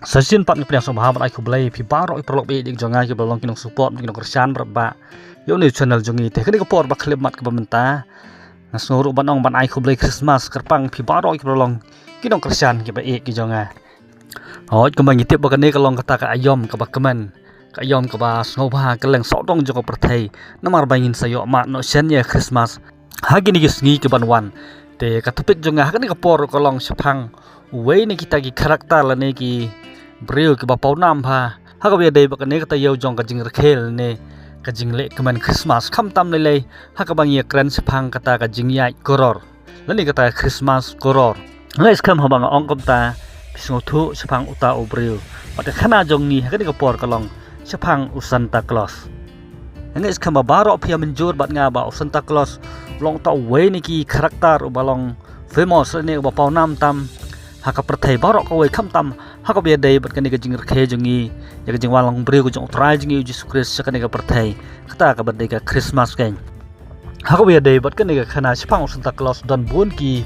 Session pat ngi pnya somahabat ai kublai pi baro i prolog be dik jonga ki balong kinong support kinong kersan berba yo ni channel jongi te kini kapor ba klip mat ke bamenta ngasnguru banong ban ai kublai Christmas kerpang pi baro i prolong kinong kersan ki ba e ki jonga hoj kembang itip ba kene kalong kata ka ayom ka ba kemen ka ayom ka ba sngoba keleng sodong joko perthai namar bangin sayo mat no senya Christmas hagi ni gisngi ke banwan te katupit jonga kini kapor kalong sepang we ni kita ki karakter la ne ki bril ke ba paunam pha ha ka be dei ba kene ka tayo jong ka jing rekhel ne ka jing le kemen Christmas kham tam le ha ka bang ye kren sepang kata ka jing yai koror lani kata Christmas koror ngai skam ha bang ong kom ta pisngo thu sepang uta obril pada khana jong ni ha ka por kalong sepang u Santa Claus ngai skam ba baro phia menjur bat nga ba Santa Claus long ta we ni ki karakter u balong famous ne ba paunam tam haka perthai barok ko we kham tam haka be dei bat kani ka jing rekhe jongi ya ka jing walang bril ko jong trai jongi Jesus Christ sakani ka perthai kata ka bat dei ka Christmas ken haka be dei bat kani ka khana sepang Santa Claus dan bun ki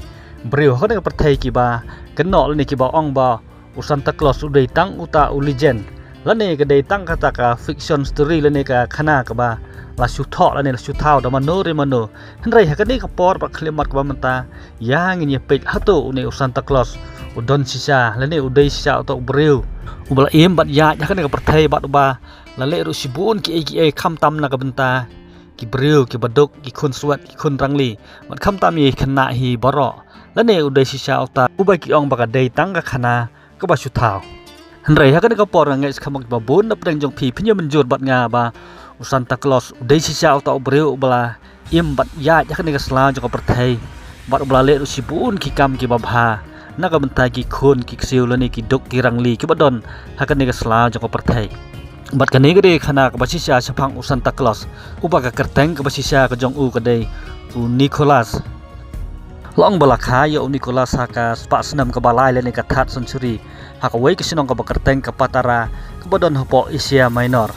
bril haka ka perthai ki ba kenol ni ki ba ong ba Santa Claus udai tang uta u legend lane ka dei tang kata ka fiction story lane ka khana ka ba la su tho lane la su thao da mano re mano hendrai haka ni ka por ba khlemat ka ba menta yang ni pe hato ne Santa Claus udon sisa lane udai sisa auto bril ubala em bat ya haka ni ka perthai bat ba lale ru sibun ki kham tam na ka benta ki bril ki baduk ki khun swat ki khun rangli mat kham tam ye khana hi baro lane udai sisa auta ubai ki ong ba ka dei tang ka khana ka ba su thao hendrai haka ni ka por ngai khamak ba bun na preng jong phi phnya menjur bat nga ba Santa Claus udai sisa auta bril ubala em bat ya haka ni ka sla jong ka perthai bat ubala le ru sibun ki kam ki babha naga bentai ki khun ki ksiu lani ki duk ki rangli ki badon hakan ni ka sla joko perthai bat kani gede khana ka basisa sepang Santa Claus uba ka kerteng ka basisa ka jong u ka dei u Nicholas long bala kha ya u Nicholas haka spa senam ka balai lani ka that century haka wei ki sinong ka kerteng ka patara ka badon hopo Asia Minor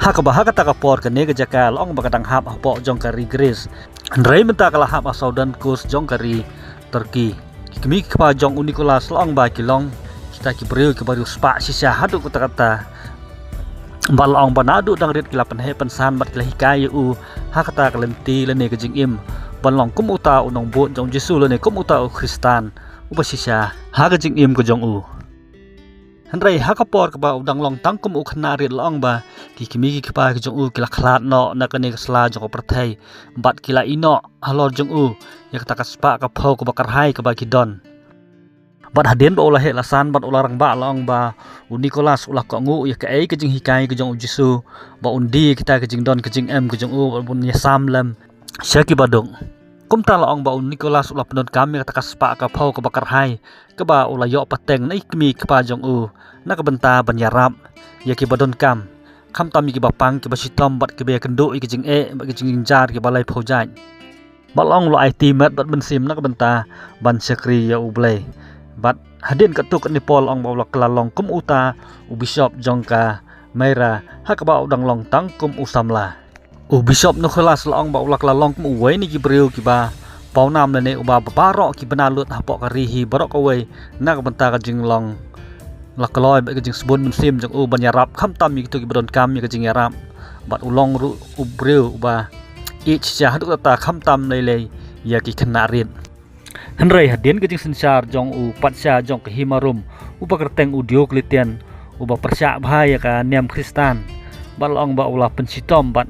haka bah haka ta ka por ka ne ka jaka long ba ka dang hap hopo jong ka ri Greece andrei menta ka la hap Southern Coast jong ka ri Turkey kami kepa jong Nicholas long ba kilong kita ki bril ke baru spa sisa hadu kata kata balong banadu dang rit kilapan he pensan bat kilahi kai u hakata kalenti lene ke jing im balong kum uta unong bot jong Jesu lene kum uta u Kristan uba sisa ha ke jing im ke jong u handrai hakapor ke ba udang long tang kum u khana rit long ba ki kimi ki kepa ke jong u kila khlat no na kane ke sla jong perthai bat kila ino halor jong u ya kata kaspa ka phau ko bakar hai ka ba kidon bat haden ba ulah he lasan bat ulah rang ba long ba u Nicholas ulah ko ngu ya ka ai ke jing hikai ke jong Jesu ba undi kita ke jing don ke jing em ke jong u bun ya samlam syaki badung kum ta long ba u Nicholas ulah pendon kami kata kaspa ka phau ko bakar hai ke ba ulah yo pateng nai kmi ke pa jong u na ka benta banyarap ya ki badon kam kham tami ki bapang ki basitom bat ke be kendu ke jing e ba ke jing jar ke balai phau jai balong lo IT mat bat bensim nak benta ban sekri ya ublay bat hadin katuk ni pol ong ba kelalong kum uta u bishop jongka mera hakaba udang long tang kum usamla u bishop Nicholas long ba ulak kelalong kum uwe ni ki bril ki ba paunam ne uba baro ki benalut hapok karihi barok away nak benta ka jing long lakloi ba ka jing sebun bensim jong u banyarap kham tam mi kitu ki badon kam mi ka jing yarap bat ulong ru u bril uba ich cha hadu ta kham tam nei le ya ki khana rin hendrai hadin ke jing sensar jong u patsa jong ke himarum upa kerteng u Diokletian uba persya bhaya ka niam Kristan balong ba ulah pensitom bat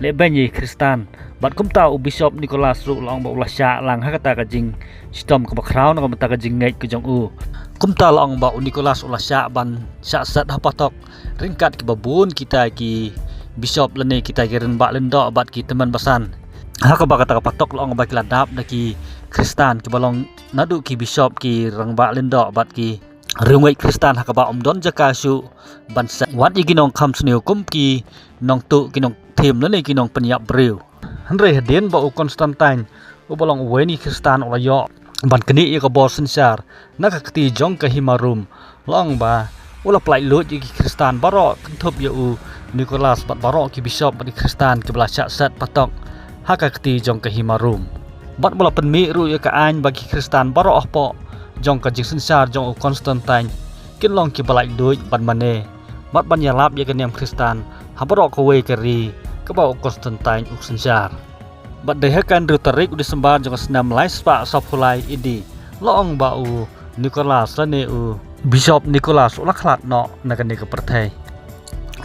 le banyi Kristan bat kumta u bishop Nicholas ru long ba ulah sya lang hakata ka jing sitom ka bakraw na ka mata ka jing ngai ke jong u kumta long ba u Nicholas ulah sya ban sya sat hapatok ringkat ke babun kita ki bishop lene kita kiren ba lendo bat ki teman basan haka ba kata patok long ba kiladap na ki Kristan ki balong nadu ki bishop ki rang ba lendo bat ki rungai Kristan haka ba omdon jaka su bansa wat igi nong kham sneu kum ki nong tu ki nong them lene ki nong penyap breu handre hadin ba u Constantine u balong weni Kristan ola yo ban keni ya ka bos sensar nak kati jong ka himarum long ba ula plai lut ki Kristan baro kentup ya u Nicholas bat baro ki bishop bat Kristan ki bela sat patok haka kti jong ka himarum bat bola penmi ru ya ka an bagi Kristan baro ahpo jong ka jing sensar jong u Constantine กินลองกิบลายด้วยบันมันเนมัดบัญญาลับยกันเนียมคริสตันฮับรอกเวกรีก็บอกคอนสแตนไตน์อุกสัญชาร์บัดเดฮกันรูตริกอุดิสมบานจงสนามไลส์ปะซอฟไลอิดีลองบาอูนิโคลัสและเนอูบิชอปนิโคลัสอุลักลัดเนาะนักเนกประเทศ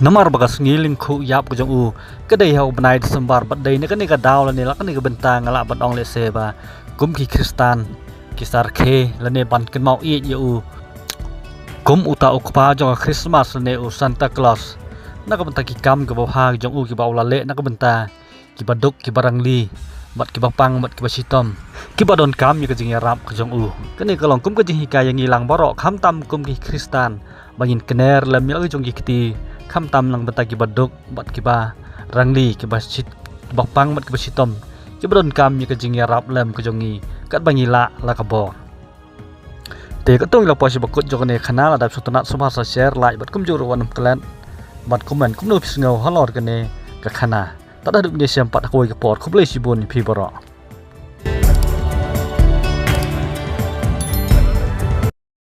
น้ำมันบักสงีลิงคูยับกจงอูก็ได้เฮาบนายดิสมบาร์บัดเดนักเนกดาวและเนลักเนกบนตางละบัดองเลเซบากุมขีคริสตันกิสาร์เคและเนบันกันเมาอียูกุมอุตาอุกปาจงคริสต์มาสและเนอูซานตาคลอสนักบันตากิกรรมกับบาจงอูกิบาอุลาเละนักบันตากิบาดุกกิบารังลีบัดกิบาปังบัดกิบาชิตอมกิบาดอนกามยกจิงยารับกจงอูก็นี่ก็ลองกุมก็จิงฮิกายังงีลังบารอกคำตำกุมกิคริสตันบางยินเกเนอร์และมีอะไรจงกิกตีคำตำลังบันตากิบาดุกบัดกิบารังลีกิบาชิตกิบาปังบัดกิบาชิตอมกิบาดอนกามยกจิงยารับเล่มกจงงีกัดบางยิละละกบอแต่ก็ต้องเราพอสิบกุฎจงในขณะระดับสุดนัดสมาชิกแชร์ไลน์บัดกุมจูรวันกลันบัดกุมเหมือนกุมโนพิสเงาฮัลโหลกันในกับขณะตัดดุมเดชมปัดคุยกับปอดคุบเลยสิบุญพีบรอ